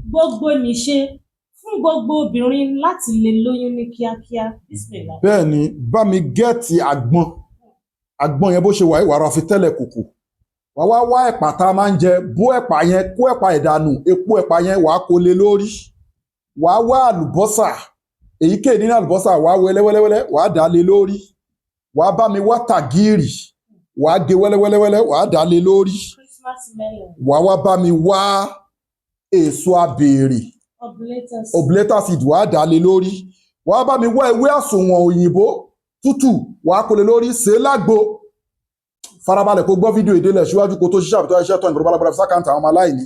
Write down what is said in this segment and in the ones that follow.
Gbogbonise fún gbogbo obìnrin láti lè lóyún ní kíákíá. Bismillah. bẹ́ẹ̀ ni bá mi gẹ́ẹ̀tì àgbọn yẹn bó ṣe wà ìwà ara fi tẹ́lẹ̀ kòkò wá wá ẹ̀pà tá a máa ń jẹ bó ẹ̀pà yẹn kó ẹ̀pà ìdànù epo ẹ̀pà yẹn wàá kó lé lórí wàá wá àlùbọ́sà èyíkéyìí nínú àlùbọ́sà wàá wẹ́lẹ́wẹ́lẹ́wẹ́lẹ́ wàá dà á lé lórí wàá bá mi wá tàgírì wàá gé wẹ́lẹ́wẹ́lẹ́wẹ́lẹ́ wàá dà á lé lórí wàá wá bá mi wá èso abèrè oblator seed wàá dà á lé lórí wàá bá mi wá ewé àsùnwọ̀n òyìnbó tútù wàá kó lé lórí ṣe é lágbo farabalẹ̀ kó gbọ́ fídíò ìdílẹ̀ síwájú kó tó ṣiṣẹ́ àbítọ́ iṣẹ́ tán ìgbòrò balabala sákàǹtà àwọn ọmọ aláìní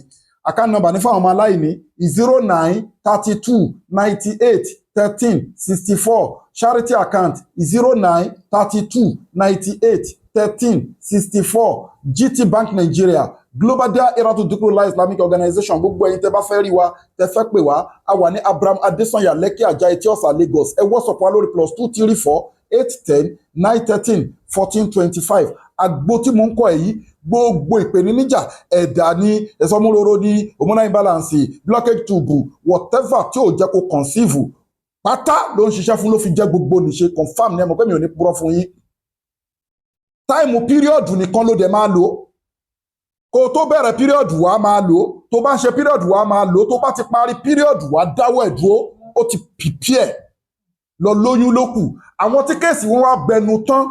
account number ní fáwọn ọmọ aláìní 0932981364 charity account 0932981364 GT Bank Nigeria Global Dahiratu Dhikrlahi Islamic Organization gbogbo ẹ̀yin tẹ́ bá fẹ́ rí wa tẹ́ fẹ́ pè wá a wà ní Abraham Adesanya Lekki Ajah Etí Ọ̀sà Lagos ẹ WhatsApp wa lórí +234 810 913 1425 àgbo tí mo ń kọ èyí gbogbo ìpèníjà ẹ̀dà ní ẹ̀sọ́múróró ní hormonal imbalance blockage tube whatever tí ò jẹ́ kó conceive pátá ló ń ṣiṣẹ́ fún ló fi jẹ́ Gbogbonise confam ní ẹmọ pé mi ò ní purọ́ fún yín táìmù píríọ̀dù nìkan ló dẹ̀ máa lò kó tó bẹ̀rẹ̀ píríọ̀dù wa máa lò tó bá ń ṣe píríọ̀dù wa máa lò tó bá ti parí píríọ̀dù wa dáwọ́ ẹ̀ dúró ó ti prepare lọ lóyún lókù àwọn tí kéèsì wọn wá gbẹnu tán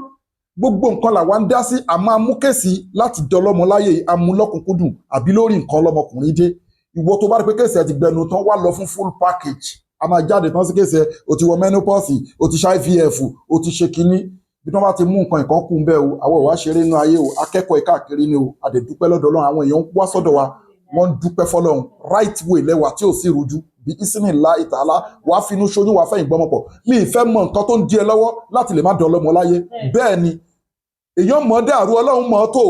gbogbo nǹkan làwa ń dá sí àmọ́ amúkèsí láti dọlọ́mọ láyé amúlọ́kùnkúndùn àbí lórí nǹkan ọlọ́mọkùnrin dé ìwọ tó bá rí pé kéèsì ẹ ti gbẹnu tán wá lọ fún full package a máa jáde tán sí kéèsì ẹ o ti wọ menopause o ti ṣe IVF o ti ṣe kinní bí wọ́n bá ti mú nǹkan ìkan kún bẹ́ẹ̀ o àwọn ìwà ṣeré inú ayé o akẹ́kọ̀ọ́ káàkiri ni o àdẹ̀dúpẹ́ lọ́dọ̀ Ọlọ́run àwọn èèyàn ń wá sọ́dọ̀ wa wọ́n ń dúpẹ́ fọ́lọ́run right way lẹ́wà tí ò sí ìrújú bí ìsinmi ńlá ìtàlá wàá finú ṣoyún wàá fẹ́yìn gbọ́mọpọ̀ mi ìfẹ́ mọ nǹkan tó ń di ẹ lọ́wọ́ láti lè má dọlọ́mọ láyé bẹ́ẹ̀ ni èèyàn mọ̀ dàrú Ọlọ́run mọ̀ tó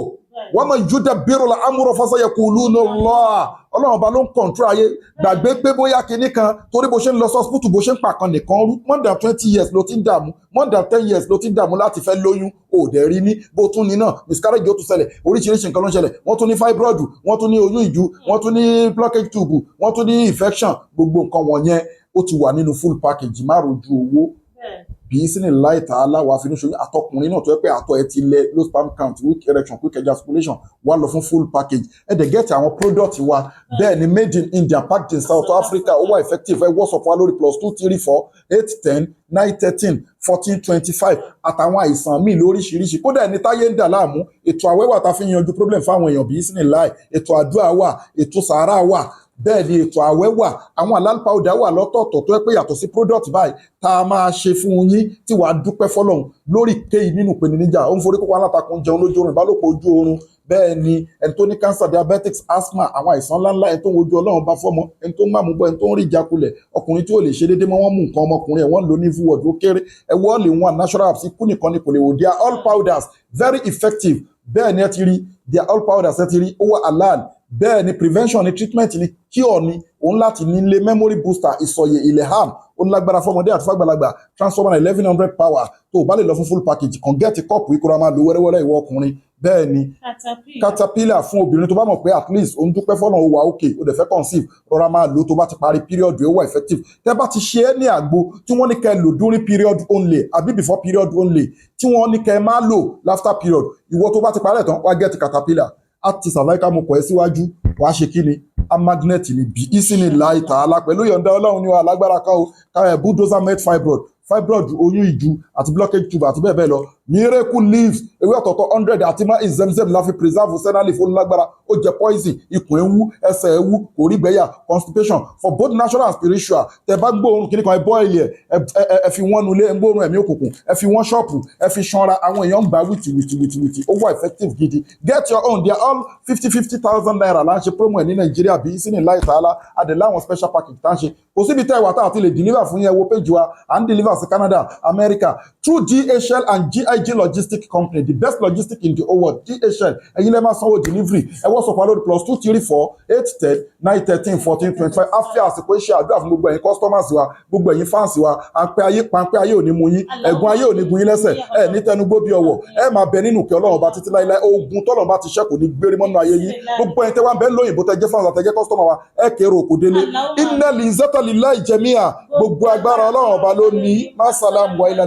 wọ́n mọ̀ júdà bírò la amúrò fásayẹ kò lù ní lọ́à Ọlọ́run ọba ló ń kọ̀ǹtró ayé gbàgbé pé bóyá kinní kan torí bó ṣe ń lọ sọ́spútù bó ṣe ń pàkan nìkan rú more than 20 years ló ti ń dààmú more than 10 years ló ti ń dààmú láti fẹ́ lóyún òdẹ̀ rí ní bó tún ní náà miscarriage ó tún ṣẹlẹ̀ oríṣiríṣi nǹkan ló ń ṣẹlẹ̀ wọ́n tún ní fibroid wọ́n tún ní oyún ìju wọ́n tún ní blockage tube wọ́n tún ní infection gbogbo nǹkan wọ̀nyẹn ó ti wà nínú full package má rojú owó bí sínú láì tààlà wà fínú ṣoyún àtọkùnrin náà tó yẹ pé àtọ̀ ẹ ti lẹ low sperm count weak erection quick ejaculation wà lọ fún full package ẹ dẹ̀ gẹ́tì àwọn product wa bẹ́ẹ̀ ni made in India packed in South Africa ó wà effective ẹ WhatsApp wa lórí +234 810 913 1425 àtàwọn àìsàn míì lóríṣiríṣi kódà ẹni táyé ń dà láàmú ètò àwẹ́wà tá fi ń yanjú problem fáwọn èèyàn bí sínú láì ètò àdúrà wà ètò sàárà wà bẹ́ẹ̀ ni ètò àwẹ́ wà àwọn àlálùpàdà wà lọ́tọ̀ọ̀tọ̀ tó yẹ pé yàtọ̀ sí product báyìí tá a máa ṣe fún yín tí wàá dúpẹ́ fọlọ́run lórí kéyìí nínú ìpèníjà ó ń forí kókó alátakùn jẹun lójú oorun ìbálòpọ̀ ojú oorun bẹ́ẹ̀ ni ẹni tó ní cancer diabetics asthma àwọn àìsàn ńláńlá ẹni tó ń wojú Ọlọ́run bá fọ́mọ ẹni tó ń máàmú bọ́ ẹni tó ń rí ìjákulẹ̀ ọkùnrin tí ò lè ṣe déédéé mọ́ wọ́n mú nǹkan ọmọkùnrin ẹ̀ wọ́n lò ní fúwọ́dù ó kéré ẹ̀wọ́ lè wọ́n natural apps ikú nìkan ni kò lè wò they are all powders very effective bẹ́ẹ̀ ni ẹ ti rí they are all powders ẹ ti rí ó wà halal bẹ́ẹ̀ ni prevention ni treatment ni cure ni òun láti nílé memory booster ìsọ̀yè ilẹ̀ham ó lágbára fọmọdé àti fàgbàlagbà transformer 1100 power tó o bá lè lọ fún full package kan gẹ́ẹ̀tì kọ́ọ̀pù ìkóra máa lo wẹ́rẹ́wẹ́rẹ́ ìwọ ọkùnrin bẹ́ẹ̀ ni caterpillar fún obìnrin tó bá mọ̀ pé at least ó ń dúpẹ́ fọ́nà ó wà okay ó dẹ̀ fẹ́ conceive rọra máa lò tó bá ti parí period ó wà effective tẹ́ bá ti ṣe é ní àgbo tí wọ́n ní kẹ́ lò during period only àbí before period only tí wọ́n ní kẹ́ máa lò after period ìwọ tó bá ti parí ẹ̀ tán wá gẹ́ẹ̀tì caterpillar àti cervical mo kọ̀ ẹ́ síwájú wàá ṣe kí ni a magnet ni bí ìsìn láì tààlà pẹ̀lú yọ̀ǹda Ọlọ́run ní wa lágbára kan o káyọ̀ bulldozer met fibroid oyún ìju àti blockage tube àti bẹ́ẹ̀ bẹ́ẹ̀ lọ miracle leaves ewé ọ̀tọ̀ọ̀tọ̀ 100 àti má ìzẹ́mzẹ́m láfi preserve senali fún lágbára ó jẹ poison ikùn ewu ẹsẹ̀ ewu kòrígbẹ́yà constipation for both natural and spiritual tẹ bá gbóòórùn kíní kan ẹ boil ẹ fi wọ́n nulẹ̀ ẹ gbóòórùn ẹ̀mí òkùnkùn ẹ fi wọ́n ṣọ́ọ̀pù ẹ fi ṣanra àwọn èèyàn ń gbà wìtìwìtì ó wà effective gidi get your own they are all 50,000 naira là ń ṣe promo ẹ̀ ní Nàìjíríà bí sínú láì tààlà adẹ̀ láwọn special package tá ń ṣe kò síbi tẹ́ ìwà tá àti lè deliver fún yẹn wo page wa à ń deliver sí Canada America through DHL and GI IG Logistic Company, the best logistic in the whole world, DHL, ẹ̀yin lẹ́ máa sanwó delivery, ẹ WhatsApp wa lórí +234 810 913 1425. A fi àsìkò iṣẹ́ àdúrà fún gbogbo ẹ̀yin customers wa, gbogbo ẹ̀yin fans wa, pàǹpẹ́ ayé ò ní mú yín, ẹ̀gún ayé ò ní gun yín lẹ́sẹ̀, ẹ ní tẹnugbó bí ọwọ́, ẹ máa bẹ nínú kẹ́ Ọlọ́run bá títí láíláí, ogun tọ́lọ́run bá ti ṣẹ́kù ní gbérí mọ́nú ayé yín. Gbogbo ẹ̀yin tẹ́ wá ń bẹ lóyìnbó tẹ́ jẹ́ fans àtẹ́jẹ́ customer wa, ẹ kéré òkú délé. Innal izzata lillahi jami'a, gbogbo agbára Ọlọ́run ọba ló ní. Má sàlámù wa ilà